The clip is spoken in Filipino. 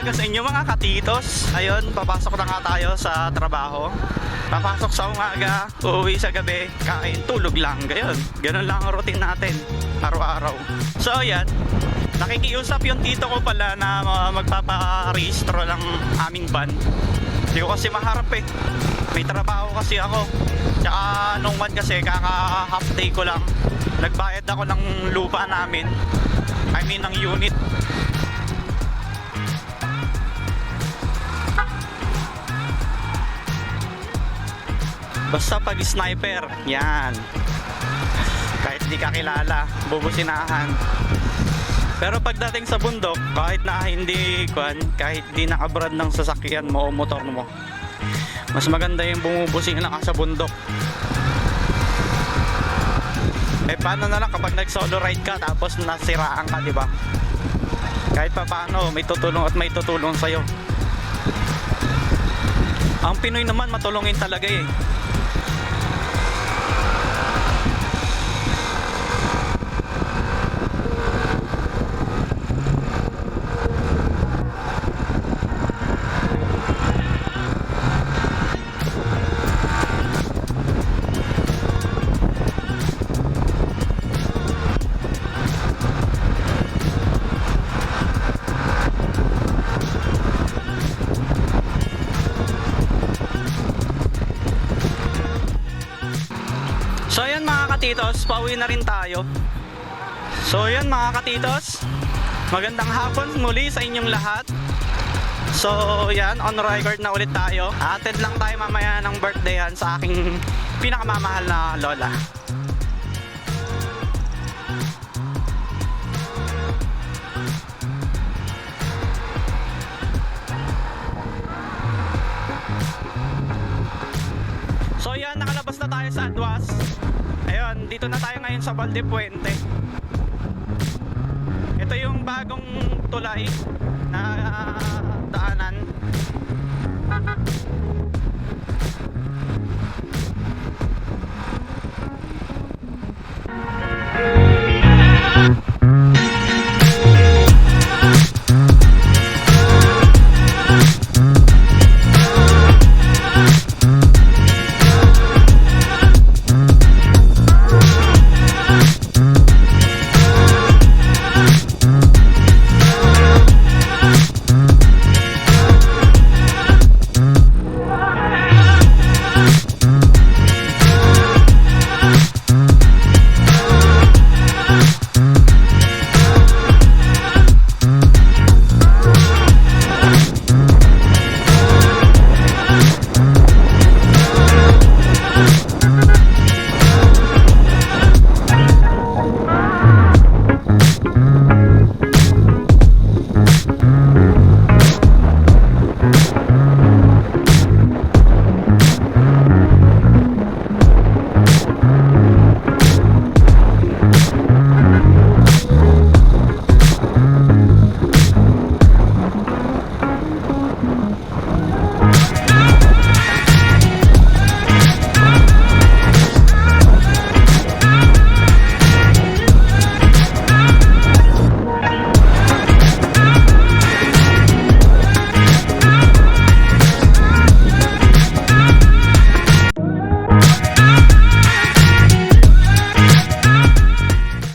umaga sa inyo mga katitos. Ayun, papasok na nga tayo sa trabaho. Papasok sa umaga, uuwi sa gabi, kain, tulog lang. Ganun lang ang routine natin, araw-araw. So ayan, nakikiusap yung tito ko pala na magpapa-rehistro ng aming van. Hindi ko kasi maharap eh. May trabaho kasi ako. Tsaka nung one kasi kaka half day ko lang. Nagbayad ako ng lupa namin. I mean ng unit. Basta pag sniper, yan. Kahit di ka kilala, bubusinahan. Pero pagdating sa bundok, kahit na hindi kahit di nakabrad ng sasakyan mo o motor mo, mas maganda yung bumubusina ka sa bundok. Eh paano na lang kapag nag solo ride ka tapos nasiraan ka, di ba? Kahit pa paano, may tutulong at may tutulong sa'yo. Ang Pinoy naman matulungin talaga eh. So ayan mga katitos, pauwi na rin tayo. So ayan mga katitos, magandang hapon muli sa inyong lahat. So yan, on record na ulit tayo. Attend lang tayo mamaya ng birthdayan sa aking pinakamamahal na lola. So yan, nakalabas na tayo sa Adwas. Ayun, dito na tayo ngayon sa Valdepuente. Ito yung bagong tulay na daanan.